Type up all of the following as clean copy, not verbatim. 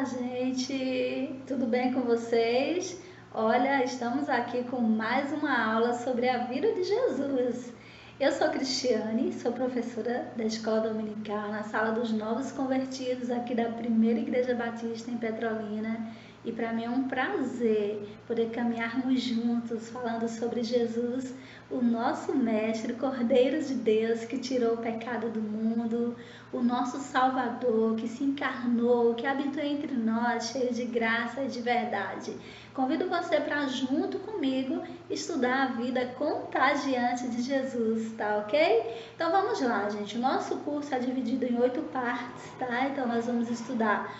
Olá, gente! Tudo bem com vocês? Olha, estamos aqui com mais uma aula sobre a vida de Jesus. Eu sou Cristiane, sou professora da Escola Dominical na Sala dos Novos Convertidos aqui da Primeira Igreja Batista em Petrolina. E para mim é um prazer poder caminharmos juntos falando sobre Jesus, o nosso Mestre, o Cordeiro de Deus que tirou o pecado do mundo, o nosso Salvador que se encarnou, que habitou entre nós, cheio de graça e de verdade. Convido você para, junto comigo, estudar a vida contagiante de Jesus, tá ok? Então vamos lá, gente. O nosso curso é dividido em 8 partes, tá? Então nós vamos estudar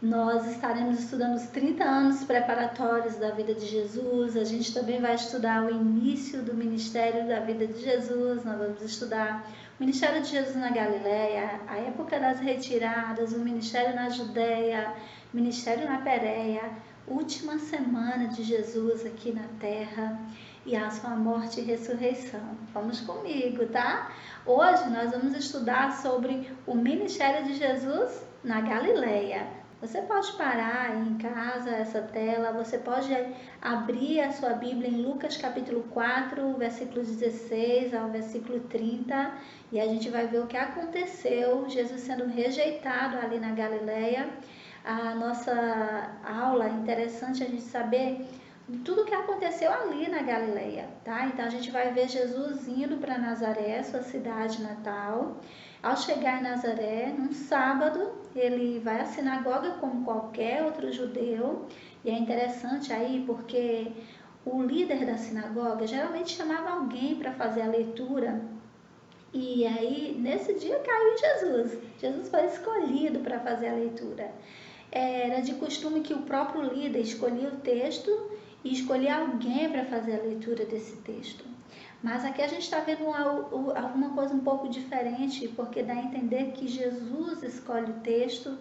Nós estaremos estudando os 30 anos preparatórios da vida de Jesus. A gente também vai estudar o início do ministério da vida de Jesus. Nós vamos estudar o ministério de Jesus na Galileia, a época das retiradas, o ministério na Judéia, o ministério na Pérea, última semana de Jesus aqui na terra e a sua morte e ressurreição. Vamos comigo, tá? Hoje nós vamos estudar sobre o ministério de Jesus na Galileia. Você pode parar aí em casa essa tela, você pode abrir a sua Bíblia em Lucas capítulo 4, versículo 16 ao versículo 30, e a gente vai ver o que aconteceu, Jesus sendo rejeitado ali na Galileia. A nossa aula é interessante a gente saber tudo o que aconteceu ali na Galileia, tá? Então a gente vai ver Jesus indo para Nazaré, sua cidade natal. Ao chegar em Nazaré, num sábado, ele vai à sinagoga como qualquer outro judeu. E é interessante aí porque o líder da sinagoga geralmente chamava alguém para fazer a leitura. E aí, nesse dia, caiu Jesus. Jesus foi escolhido para fazer a leitura. Era de costume que o próprio líder escolhia o texto e escolhia alguém para fazer a leitura desse texto. Mas aqui a gente está vendo alguma coisa um pouco diferente, porque dá a entender que Jesus escolhe o texto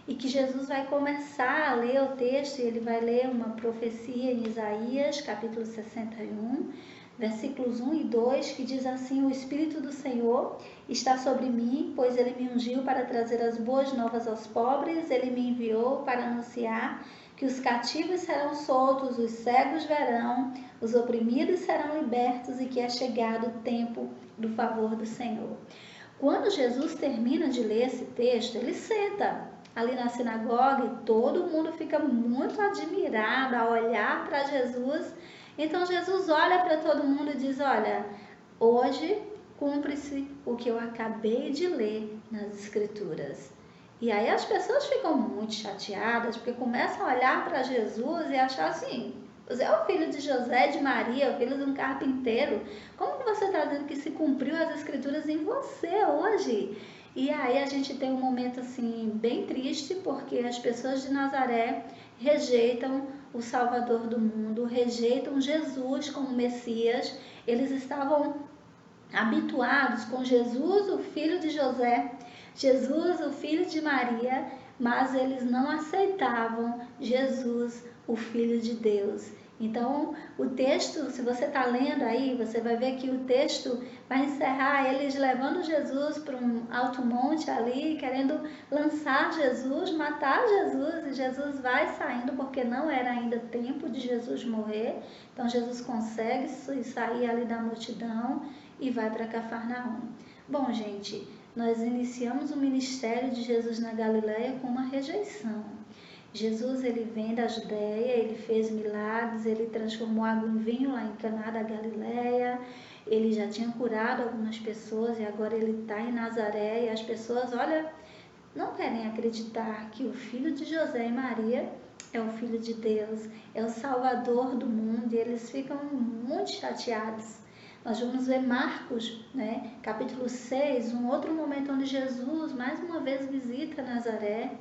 e que Jesus vai começar a ler o texto, e ele vai ler uma profecia em Isaías, capítulo 61, versículos 1 e 2, que diz assim: o Espírito do Senhor está sobre mim, pois ele me ungiu para trazer as boas novas aos pobres, ele me enviou para anunciar que os cativos serão soltos, os cegos verão, os oprimidos serão libertos e que é chegado o tempo do favor do Senhor. Quando Jesus termina de ler esse texto, ele senta ali na sinagoga e todo mundo fica muito admirado a olhar para Jesus. Então Jesus olha para todo mundo e diz: olha, hoje cumpre-se o que eu acabei de ler nas Escrituras. E aí as pessoas ficam muito chateadas, porque começam a olhar para Jesus e achar assim: você é o filho de José, de Maria, o filho de um carpinteiro. Como que você está dizendo que se cumpriu as Escrituras em você hoje? E aí a gente tem um momento assim bem triste, porque as pessoas de Nazaré rejeitam o Salvador do mundo, rejeitam Jesus como Messias. Eles estavam habituados com Jesus, o filho de José, Jesus, o filho de Maria, mas eles não aceitavam Jesus, o Filho de Deus. Então, o texto, se você está lendo aí, você vai ver que o texto vai encerrar eles levando Jesus para um alto monte ali, querendo lançar Jesus, matar Jesus, e Jesus vai saindo porque não era ainda tempo de Jesus morrer. Então, Jesus consegue sair ali da multidão e vai para Cafarnaum. Bom, gente, nós iniciamos o ministério de Jesus na Galileia com uma rejeição. Jesus, ele vem da Judéia, ele fez milagres, ele transformou água em vinho lá em Caná da Galileia, ele já tinha curado algumas pessoas e agora ele está em Nazaré e as pessoas, olha, não querem acreditar que o filho de José e Maria é o Filho de Deus, é o Salvador do mundo, e eles ficam muito chateados. Nós vamos ver Marcos, capítulo 6, um outro momento onde Jesus mais uma vez visita Nazaré.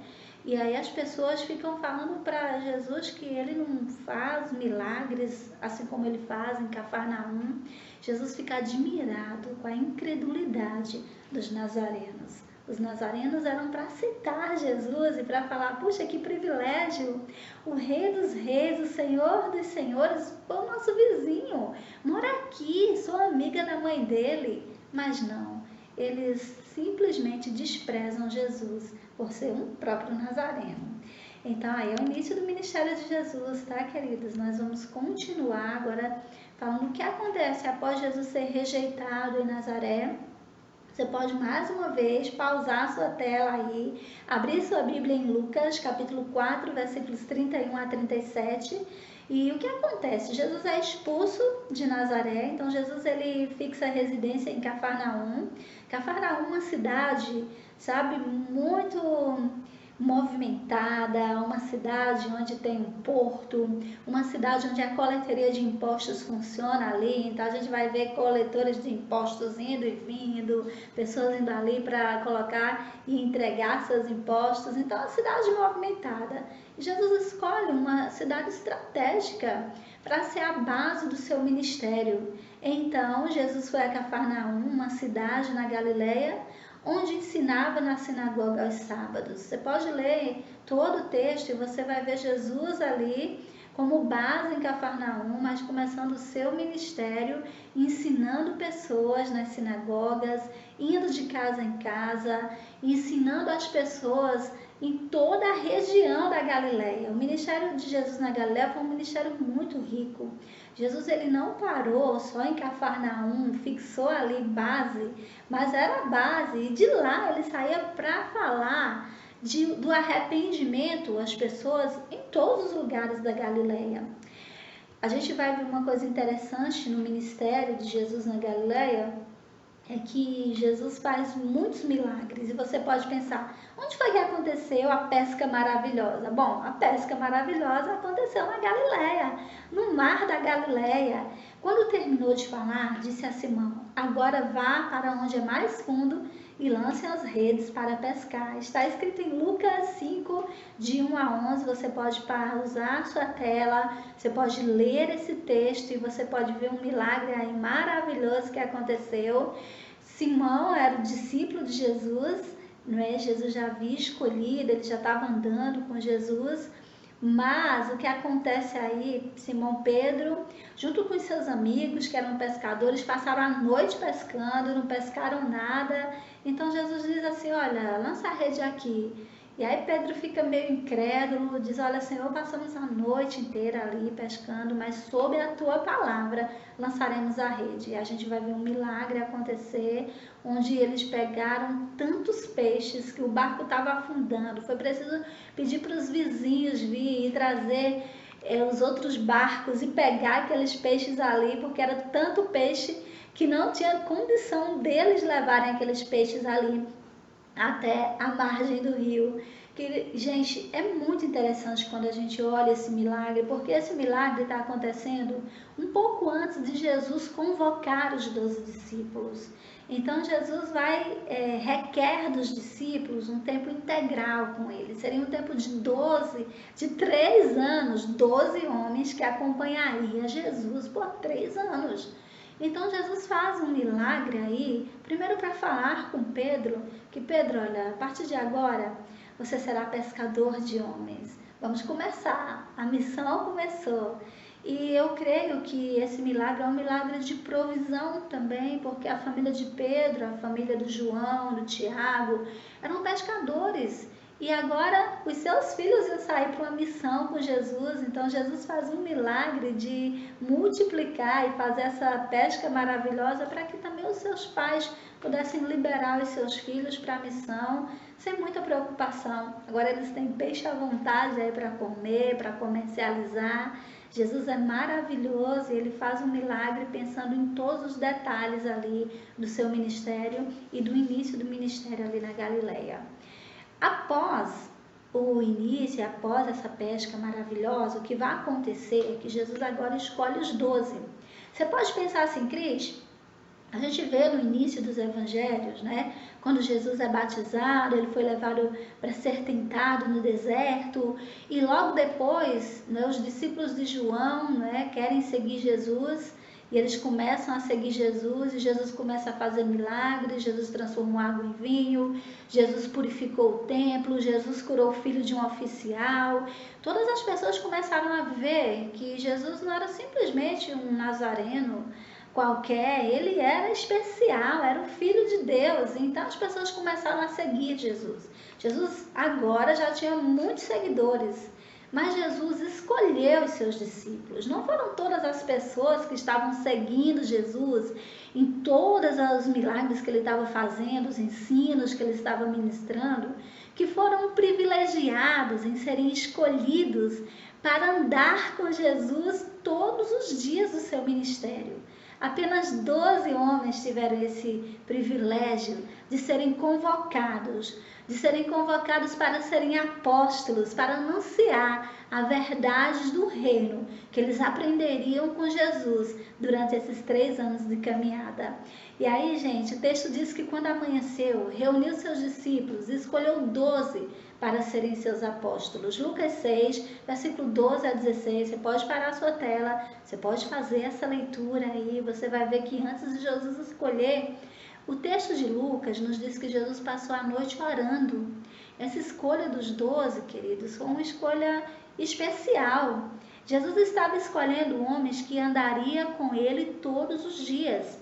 E aí as pessoas ficam falando para Jesus que ele não faz milagres assim como ele faz em Cafarnaum. Jesus fica admirado com a incredulidade dos nazarenos. Os nazarenos eram para citar Jesus e para falar: puxa, que privilégio, o Rei dos Reis, o Senhor dos Senhores, foi o nosso vizinho, mora aqui, sou amiga da mãe dele. Mas não, eles simplesmente desprezam Jesus, por ser um próprio nazareno. Então, aí é o início do ministério de Jesus, tá, queridos? Nós vamos continuar agora falando o que acontece após Jesus ser rejeitado em Nazaré. Você pode mais uma vez pausar sua tela aí, abrir sua Bíblia em Lucas, capítulo 4, versículos 31 a 37. E o que acontece? Jesus é expulso de Nazaré, então Jesus ele fixa a residência em Cafarnaum. Cafarnaum é uma cidade, sabe, muito movimentada, uma cidade onde tem um porto, uma cidade onde a coleteria de impostos funciona ali, então a gente vai ver coletores de impostos indo e vindo, pessoas indo ali para colocar e entregar seus impostos, então é uma cidade movimentada. E Jesus escolhe uma cidade estratégica para ser a base do seu ministério. Então Jesus foi a Cafarnaum, uma cidade na Galileia, onde ensinava na sinagoga aos sábados. Você pode ler todo o texto e você vai ver Jesus ali como base em Cafarnaum, mas começando o seu ministério, ensinando pessoas nas sinagogas, indo de casa em casa, ensinando as pessoas em toda a região da Galileia. O ministério de Jesus na Galileia foi um ministério muito rico. Jesus ele não parou só em Cafarnaum, fixou ali base, mas era base, e de lá ele saía para falar do arrependimento às pessoas em todos os lugares da Galileia. A gente vai ver uma coisa interessante no ministério de Jesus na Galileia, é que Jesus faz muitos milagres, e você pode pensar, onde foi que aconteceu a pesca maravilhosa? Bom, a pesca maravilhosa aconteceu na Galileia, no mar da Galileia. Quando terminou de falar, disse a Simão, agora vá para onde é mais fundo e lance as redes para pescar. Está escrito em Lucas 5, de 1 a 11, você pode pausar sua tela, você pode ler esse texto e você pode ver um milagre aí maravilhoso que aconteceu. Simão era o discípulo de Jesus, não é? Jesus já havia escolhido, ele já estava andando com Jesus, mas o que acontece aí, Simão Pedro, junto com os seus amigos que eram pescadores, passaram a noite pescando, não pescaram nada. Então Jesus diz assim, olha, lança a rede aqui. E aí Pedro fica meio incrédulo, diz, olha Senhor, passamos a noite inteira ali pescando, mas sob a tua palavra lançaremos a rede. E a gente vai ver um milagre acontecer, onde eles pegaram tantos peixes que o barco estava afundando. Foi preciso pedir para os vizinhos vir e trazer os outros barcos e pegar aqueles peixes ali, porque era tanto peixe que não tinha condição deles levarem aqueles peixes ali até a margem do rio. Que, gente, é muito interessante quando a gente olha esse milagre, porque esse milagre está acontecendo um pouco antes de Jesus convocar os 12 discípulos. Então Jesus requer dos discípulos um tempo integral com eles. Seria um tempo de 3 anos, 12 homens que acompanhariam Jesus por 3 anos. Então Jesus faz um milagre aí, primeiro para falar com Pedro, que Pedro, olha, a partir de agora você será pescador de homens. Vamos começar, a missão começou. E eu creio que esse milagre é um milagre de provisão também, porque a família de Pedro, a família do João, do Tiago, eram pescadores. E agora os seus filhos iam sair para uma missão com Jesus, então Jesus faz um milagre de multiplicar e fazer essa pesca maravilhosa para que também os seus pais pudessem liberar os seus filhos para a missão, sem muita preocupação. Agora eles têm peixe à vontade aí para comer, para comercializar. Jesus é maravilhoso e ele faz um milagre pensando em todos os detalhes ali do seu ministério e do início do ministério ali na Galileia. Após o início, após essa pesca maravilhosa, o que vai acontecer é que Jesus agora escolhe os 12. Você pode pensar assim, Cris, a gente vê no início dos evangelhos, né? Quando Jesus é batizado, ele foi levado para ser tentado no deserto, e logo depois, né, os discípulos de João, né, querem seguir Jesus, e eles começam a seguir Jesus, e Jesus começa a fazer milagres, Jesus transformou água em vinho, Jesus purificou o templo, Jesus curou o filho de um oficial. Todas as pessoas começaram a ver que Jesus não era simplesmente um nazareno, qualquer, ele era especial, era o Filho de Deus. Então as pessoas começaram a seguir Jesus. Jesus agora já tinha muitos seguidores, mas Jesus escolheu os seus discípulos. Não foram todas as pessoas que estavam seguindo Jesus em todos os milagres que ele estava fazendo, os ensinos que ele estava ministrando, que foram privilegiados em serem escolhidos para andar com Jesus todos os dias do seu ministério. Apenas 12 homens tiveram esse privilégio de serem convocados para serem apóstolos, para anunciar a verdade do reino que eles aprenderiam com Jesus durante esses 3 anos de caminhada. E aí, gente, o texto diz que quando amanheceu, reuniu seus discípulos e escolheu 12 para serem seus apóstolos. Lucas 6, versículo 12 a 16, você pode parar a sua tela, você pode fazer essa leitura aí, você vai ver que antes de Jesus escolher, o texto de Lucas nos diz que Jesus passou a noite orando. Essa escolha dos 12, queridos, foi uma escolha especial. Jesus estava escolhendo homens que andariam com ele todos os dias.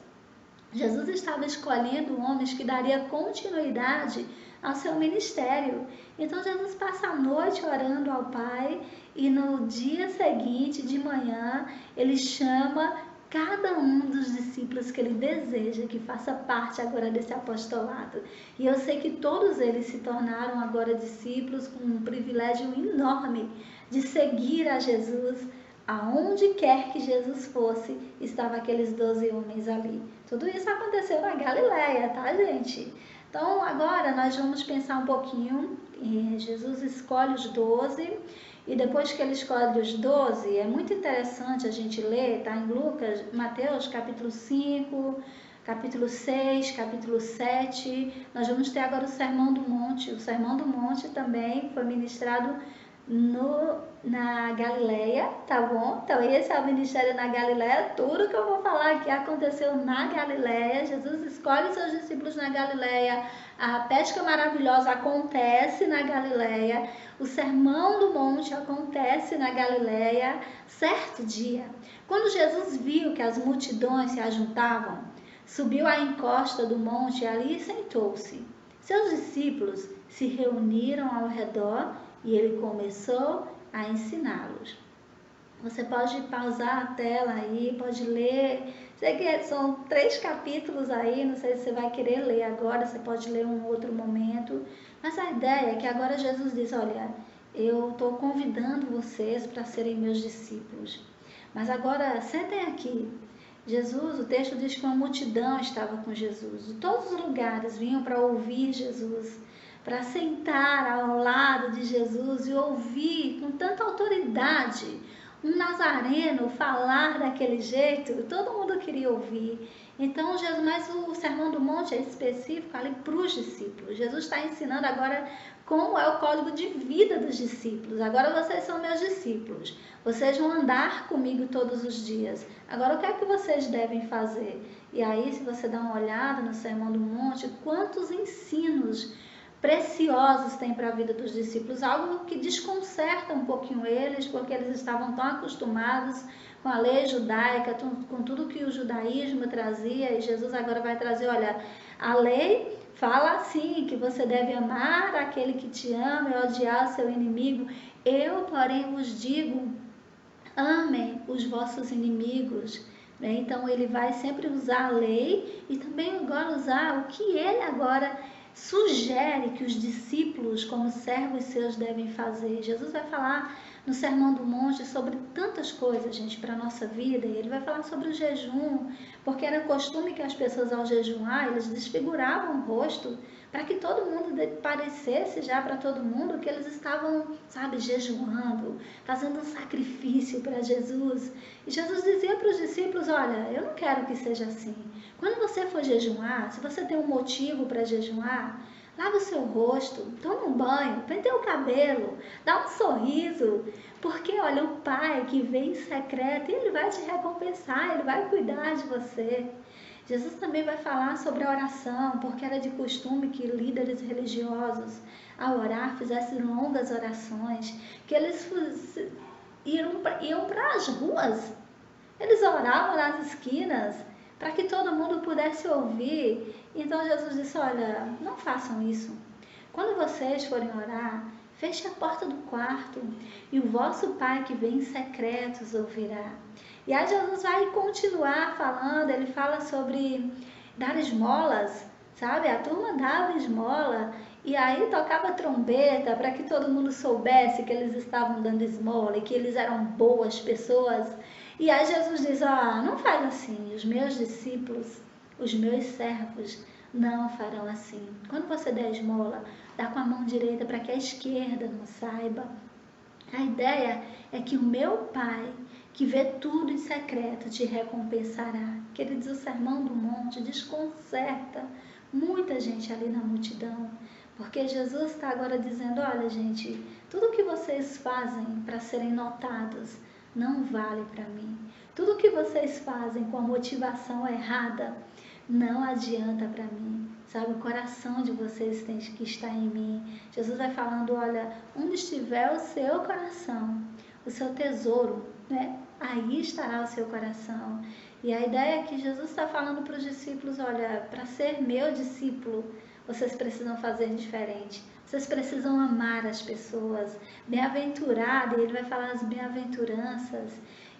Jesus estava escolhendo homens que daria continuidade ao seu ministério. Então Jesus passa a noite orando ao Pai e no dia seguinte, de manhã, ele chama cada um dos discípulos que ele deseja que faça parte agora desse apostolado. E eu sei que todos eles se tornaram agora discípulos com um privilégio enorme de seguir a Jesus. Aonde quer que Jesus fosse, estavam aqueles 12 homens ali. Tudo isso aconteceu na Galileia, tá, gente? Então, agora nós vamos pensar um pouquinho. Jesus escolhe os 12 e depois que ele escolhe os 12, é muito interessante a gente ler, tá? Em Lucas, Mateus, capítulo 5, capítulo 6, capítulo 7. Nós vamos ter agora o Sermão do Monte. O Sermão do Monte também foi ministrado na Galileia, tá bom? Então esse é o ministério na Galileia. Tudo que eu vou falar aqui aconteceu na Galileia. Jesus escolhe seus discípulos na Galileia. A pesca maravilhosa acontece na Galileia. O Sermão do Monte acontece na Galileia. Certo dia, quando Jesus viu que as multidões se ajuntavam, subiu à encosta do monte e ali sentou-se. Seus discípulos se reuniram ao redor e ele começou a ensiná-los. Você pode pausar a tela aí, pode ler. Sei que são 3 capítulos aí, não sei se você vai querer ler agora, você pode ler um outro momento. Mas a ideia é que agora Jesus diz, olha, eu estou convidando vocês para serem meus discípulos. Mas agora, sentem aqui. Jesus, o texto diz que uma multidão estava com Jesus. De todos os lugares vinham para ouvir Jesus, para sentar ao lado de Jesus e ouvir com tanta autoridade um nazareno falar daquele jeito. Todo mundo queria ouvir. Então, Jesus, mas o Sermão do Monte é específico ali para os discípulos. Jesus está ensinando agora como é o código de vida dos discípulos. Agora vocês são meus discípulos. Vocês vão andar comigo todos os dias. Agora, o que é que vocês devem fazer? E aí, se você dá uma olhada no Sermão do Monte, quantos ensinos preciosos tem para a vida dos discípulos, algo que desconcerta um pouquinho eles, porque eles estavam tão acostumados com a lei judaica, com tudo que o judaísmo trazia, e Jesus agora vai trazer, olha, a lei fala assim, que você deve amar aquele que te ama e odiar o seu inimigo. Eu, porém, vos digo, amem os vossos inimigos. Então, ele vai sempre usar a lei e também agora usar o que ele agora sugere que os discípulos, como servos seus, devem fazer. Jesus vai falar no Sermão do Monte sobre tantas coisas, gente, para a nossa vida. E ele vai falar sobre o jejum, porque era costume que as pessoas, ao jejuar, eles desfiguravam o rosto, para que todo mundo parecesse já para todo mundo que eles estavam, sabe, jejuando, fazendo um sacrifício para Jesus. E Jesus dizia para os discípulos, olha, eu não quero que seja assim. Quando você for jejuar, se você tem um motivo para jejuar, lava o seu rosto, toma um banho, penteia o cabelo, dá um sorriso, porque olha, o Pai que vem em secreto, ele vai te recompensar, ele vai cuidar de você. Jesus também vai falar sobre a oração, porque era de costume que líderes religiosos, ao orar, fizessem longas orações, que eles iam para as ruas, eles oravam nas esquinas, para que todo mundo pudesse ouvir. Então Jesus disse, olha, não façam isso. Quando vocês forem orar, feche a porta do quarto e o vosso Pai que vem em secreto os ouvirá. E aí Jesus vai continuar falando, ele fala sobre dar esmolas, sabe? A turma dava esmola e aí tocava trombeta para que todo mundo soubesse que eles estavam dando esmola e que eles eram boas pessoas. E aí Jesus diz, não faz assim, os meus discípulos, os meus servos não farão assim. Quando você der esmola, dá com a mão direita para que a esquerda não saiba. A ideia é que o meu Pai, que vê tudo em secreto, te recompensará. Queridos, o Sermão do Monte desconcerta muita gente ali na multidão, porque Jesus está agora dizendo, olha gente, tudo que vocês fazem para serem notados não vale para mim. Tudo que vocês fazem com a motivação errada não adianta para mim. Sabe, o coração de vocês tem que estar em mim. Jesus vai falando, olha, onde estiver o seu coração, o seu tesouro, né? Aí estará o seu coração. E a ideia é que Jesus está falando para os discípulos, olha, para ser meu discípulo, vocês precisam fazer diferente. Vocês precisam amar as pessoas. Bem-aventurado, e ele vai falar as bem-aventuranças.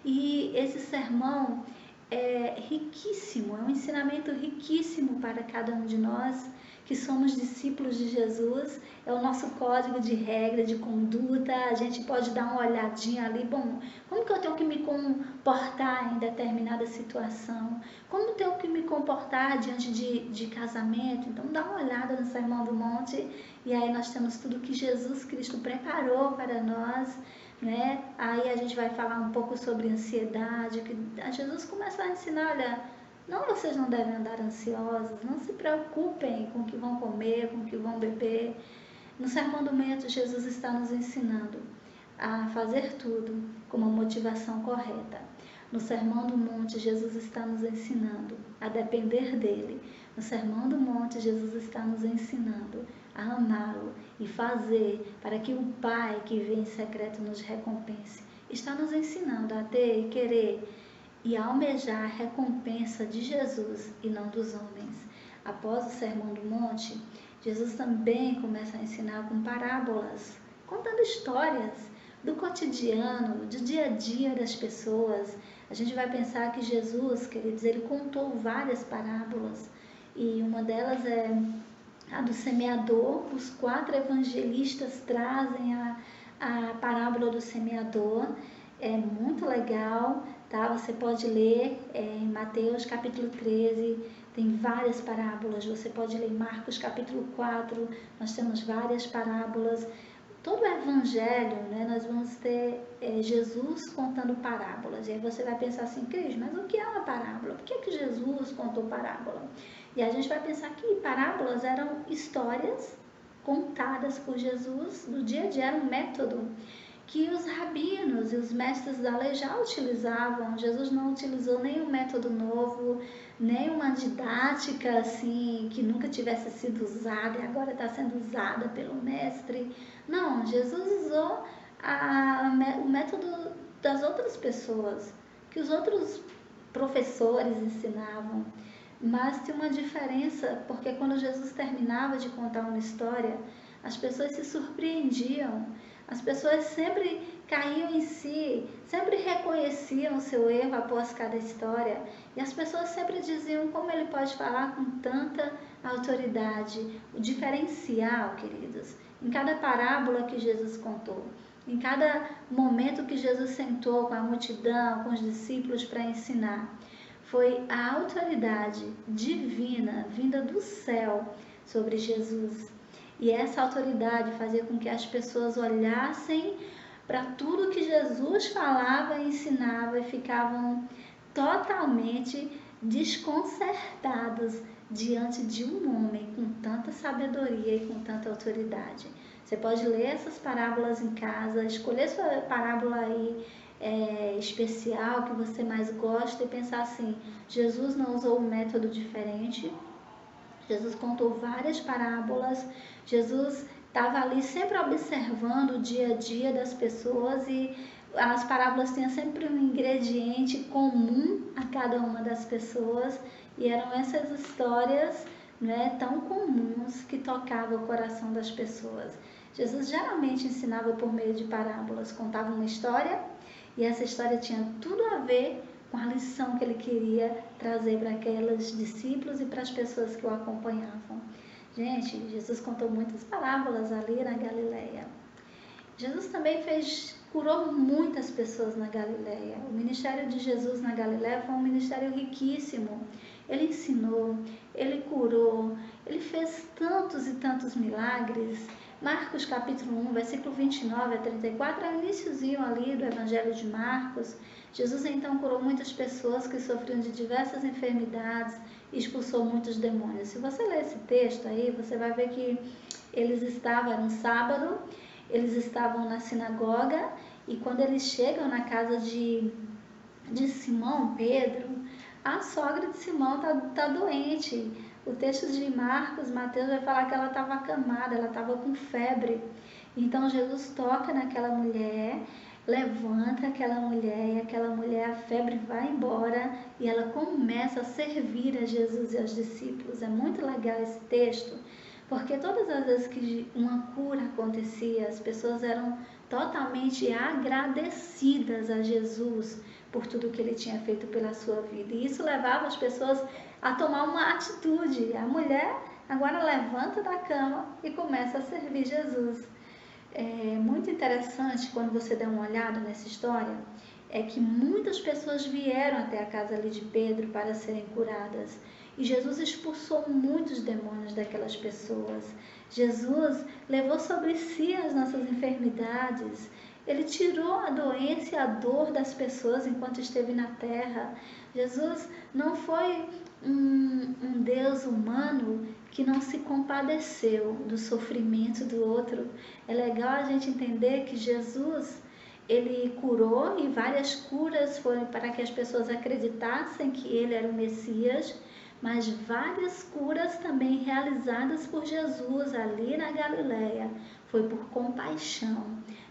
E esse sermão é riquíssimo, é um ensinamento riquíssimo para cada um de nós que somos discípulos de Jesus. É o nosso código de regra, de conduta. A gente pode dar uma olhadinha ali, bom, como que eu tenho que me comportar em determinada situação? Como eu tenho que me comportar diante de casamento? Então dá uma olhada no Sermão do Monte e aí nós temos tudo que Jesus Cristo preparou para nós, né? Aí a gente vai falar um pouco sobre ansiedade, que Jesus começa a ensinar, olha, não, vocês não devem andar ansiosos, não se preocupem com o que vão comer, com o que vão beber. No Sermão do Monte, Jesus está nos ensinando a fazer tudo com uma motivação correta. No Sermão do Monte, Jesus está nos ensinando a depender dele. No Sermão do Monte, Jesus está nos ensinando a amá-lo e fazer para que o Pai que vem em secreto nos recompense. Está nos ensinando a ter e querer e almejar a recompensa de Jesus e não dos homens. Após o Sermão do Monte, Jesus também começa a ensinar com parábolas, contando histórias do cotidiano, do dia a dia das pessoas. A gente vai pensar que Jesus, queridos, ele contou várias parábolas e uma delas é a do semeador. Os 4 evangelistas trazem a parábola do semeador. É muito legal, tá? Você pode ler em Mateus capítulo 13, tem várias parábolas. Você pode ler em Marcos capítulo 4, nós temos várias parábolas. Todo o evangelho, né, nós vamos ter Jesus contando parábolas. E aí você vai pensar assim, Cris, mas o que é uma parábola? Por que Jesus contou parábola? E a gente vai pensar que parábolas eram histórias contadas por Jesus no dia a dia, era um método que os rabinos e os mestres da lei já utilizavam. Jesus não utilizou nenhum método novo, nem uma didática assim que nunca tivesse sido usada e agora está sendo usada pelo mestre. Não, Jesus usou o método das outras pessoas, que os outros professores ensinavam. Mas tem uma diferença, porque quando Jesus terminava de contar uma história, as pessoas se surpreendiam. As pessoas sempre caíam em si, sempre reconheciam o seu erro após cada história. E as pessoas sempre diziam como ele pode falar com tanta autoridade. O diferencial, queridos, em cada parábola que Jesus contou, em cada momento que Jesus sentou com a multidão, com os discípulos para ensinar, foi a autoridade divina vinda do céu sobre Jesus. E essa autoridade fazia com que as pessoas olhassem para tudo que Jesus falava e ensinava e ficavam totalmente desconcertados diante de um homem com tanta sabedoria e com tanta autoridade. Você pode ler essas parábolas em casa, escolher sua parábola aí especial que você mais gosta e pensar assim, Jesus não usou um método diferente, Jesus contou várias parábolas, Jesus estava ali sempre observando o dia a dia das pessoas e as parábolas tinham sempre um ingrediente comum a cada uma das pessoas, e eram essas histórias, né, tão comuns que tocavam o coração das pessoas. Jesus geralmente ensinava por meio de parábolas, contava uma história e essa história tinha tudo a ver com a lição que ele queria trazer para aqueles discípulos e para as pessoas que o acompanhavam. Gente, Jesus contou muitas parábolas ali na Galileia. Jesus também curou muitas pessoas na Galileia. O ministério de Jesus na Galileia foi um ministério riquíssimo. Ele ensinou, ele curou, ele fez tantos e tantos milagres. Marcos capítulo 1, versículo 29 a 34, é o iniciozinho ali do Evangelho de Marcos. Jesus então curou muitas pessoas que sofriam de diversas enfermidades e expulsou muitos demônios. Se você ler esse texto aí, você vai ver que era um sábado, eles estavam na sinagoga e quando eles chegam na casa de Simão, Pedro, a sogra de Simão tá doente. O texto de Marcos, Mateus vai falar que ela estava acamada, ela estava com febre. Então Jesus toca naquela mulher, levanta aquela mulher e aquela mulher, a febre vai embora e ela começa a servir a Jesus e aos discípulos. É muito legal esse texto, porque todas as vezes que uma cura acontecia, as pessoas eram totalmente agradecidas a Jesus por tudo que ele tinha feito pela sua vida. E isso levava as pessoas a tomar uma atitude. A mulher agora levanta da cama e começa a servir Jesus. É muito interessante quando você dá uma olhada nessa história, é que muitas pessoas vieram até a casa ali de Pedro para serem curadas. E Jesus expulsou muitos demônios daquelas pessoas. Jesus levou sobre si as nossas enfermidades. Ele tirou a doença e a dor das pessoas enquanto esteve na terra. Jesus não foi um Deus humano que não se compadeceu do sofrimento do outro. É legal a gente entender que Jesus, ele curou, e várias curas foram para que as pessoas acreditassem que ele era o Messias, mas várias curas também realizadas por Jesus ali na Galileia foi por compaixão.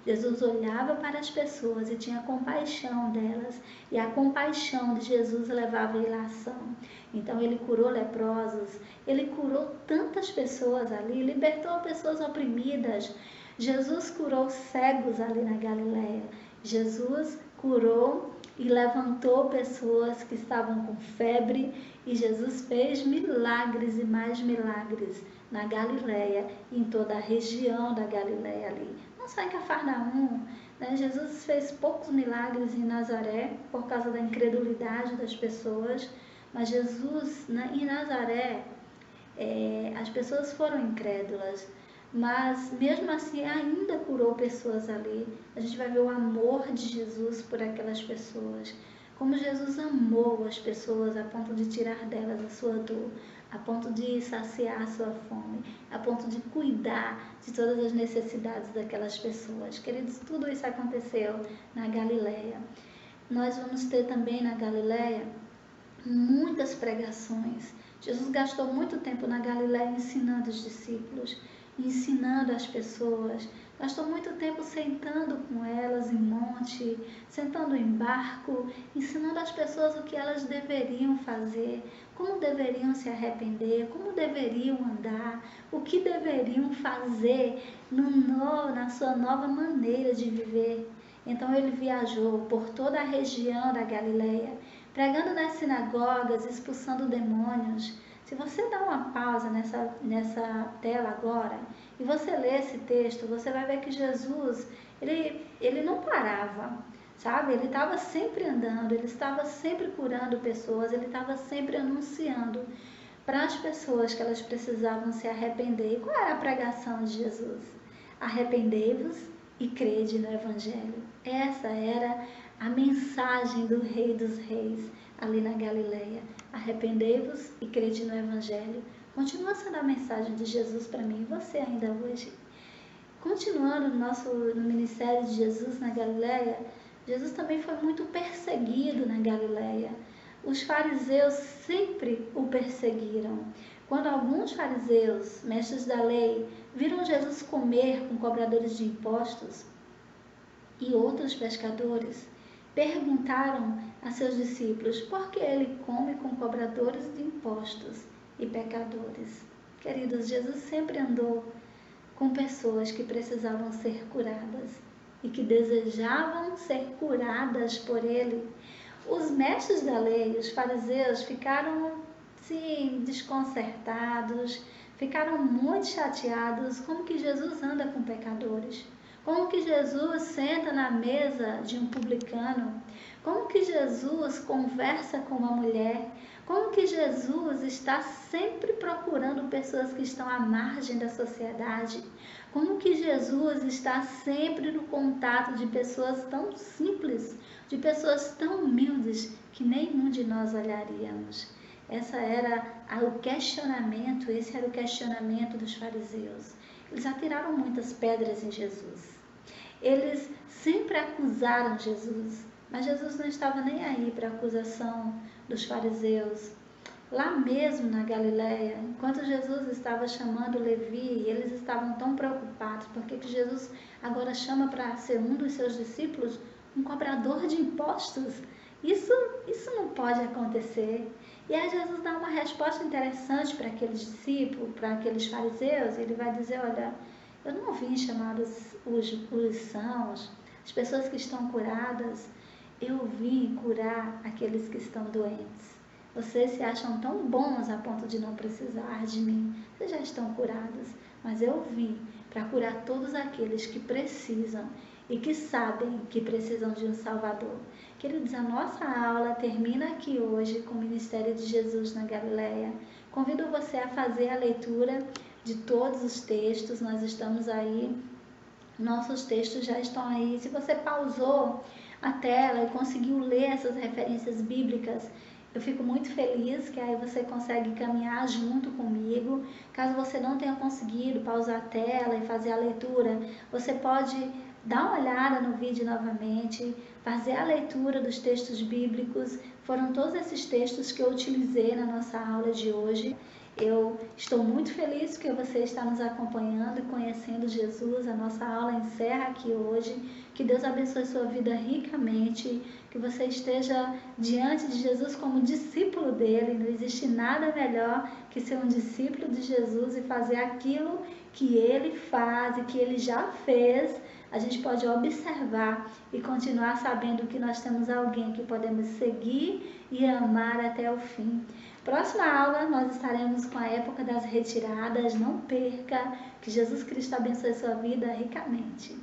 Jesus olhava para as pessoas e tinha compaixão delas, e a compaixão de Jesus levava a ilação. Então ele curou leprosos, ele curou tantas pessoas ali, libertou pessoas oprimidas. Jesus curou cegos ali na Galileia. Jesus curou e levantou pessoas que estavam com febre, e Jesus fez milagres e mais milagres na Galileia e em toda a região da Galileia ali. Não só em Cafarnaum, né? Jesus fez poucos milagres em Nazaré por causa da incredulidade das pessoas, mas Jesus, em Nazaré, as pessoas foram incrédulas, mas mesmo assim ainda curou pessoas ali. A gente vai ver o amor de Jesus por aquelas pessoas, como Jesus amou as pessoas a ponto de tirar delas a sua dor, a ponto de saciar a sua fome, a ponto de cuidar de todas as necessidades daquelas pessoas. Queridos, tudo isso aconteceu na Galileia. Nós vamos ter também na Galileia muitas pregações. Jesus gastou muito tempo na Galileia ensinando os discípulos, ensinando as pessoas. Gastou muito tempo sentando com elas em monte, sentando em barco, ensinando às pessoas o que elas deveriam fazer, como deveriam se arrepender, como deveriam andar, o que deveriam fazer na sua nova maneira de viver. Então ele viajou por toda a região da Galileia, pregando nas sinagogas, expulsando demônios. Se você dá uma pausa nessa tela agora e você lê esse texto, você vai ver que Jesus, ele não parava, sabe? Ele estava sempre andando, ele estava sempre curando pessoas, ele estava sempre anunciando para as pessoas que elas precisavam se arrepender. E qual era a pregação de Jesus? Arrependei-vos e crede no Evangelho. Essa era a mensagem do Rei dos Reis ali na Galileia. Arrependei-vos e crede no Evangelho. Continua sendo a mensagem de Jesus para mim e você ainda hoje. Continuando no ministério de Jesus na Galileia, Jesus também foi muito perseguido na Galileia. Os fariseus sempre o perseguiram. Quando alguns fariseus, mestres da lei, viram Jesus comer com cobradores de impostos, e outros pescadores perguntaram a seus discípulos por que ele come com cobradores de impostos e pecadores. Queridos, Jesus sempre andou com pessoas que precisavam ser curadas e que desejavam ser curadas por ele. Os mestres da lei, os fariseus, ficaram desconcertados, ficaram muito chateados. Como que Jesus anda com pecadores? Como que Jesus senta na mesa de um publicano? Como que Jesus conversa com uma mulher? Como que Jesus está sempre procurando pessoas que estão à margem da sociedade? Como que Jesus está sempre no contato de pessoas tão simples, de pessoas tão humildes que nenhum de nós olharíamos? Esse era o questionamento dos fariseus. Eles atiraram muitas pedras em Jesus. Eles sempre acusaram Jesus, mas Jesus não estava nem aí para a acusação dos fariseus. Lá mesmo na Galileia, enquanto Jesus estava chamando Levi, eles estavam tão preocupados, porque que Jesus agora chama para ser um dos seus discípulos um cobrador de impostos. Isso não pode acontecer. E aí Jesus dá uma resposta interessante para aqueles discípulos, para aqueles fariseus. Ele vai dizer, olha, eu não vim chamar os sãos, as pessoas que estão curadas, eu vim curar aqueles que estão doentes. Vocês se acham tão bons a ponto de não precisar de mim, vocês já estão curados, mas eu vim para curar todos aqueles que precisam e que sabem que precisam de um Salvador. Queridos, a nossa aula termina aqui hoje com o Ministério de Jesus na Galileia. Convido você a fazer a leitura de todos os textos, nós estamos aí, nossos textos já estão aí. Se você pausou a tela e conseguiu ler essas referências bíblicas, eu fico muito feliz que aí você consegue caminhar junto comigo. Caso você não tenha conseguido pausar a tela e fazer a leitura, você pode dar uma olhada no vídeo novamente, fazer a leitura dos textos bíblicos. Foram todos esses textos que eu utilizei na nossa aula de hoje. Eu estou muito feliz que você está nos acompanhando e conhecendo Jesus. A nossa aula encerra aqui hoje. Que Deus abençoe sua vida ricamente, que você esteja diante de Jesus como discípulo dele. Não existe nada melhor que ser um discípulo de Jesus e fazer aquilo que ele faz e que ele já fez. A gente pode observar e continuar sabendo que nós temos alguém que podemos seguir e amar até o fim. Próxima aula nós estaremos com a época das retiradas. Não perca. Que Jesus Cristo abençoe sua vida ricamente.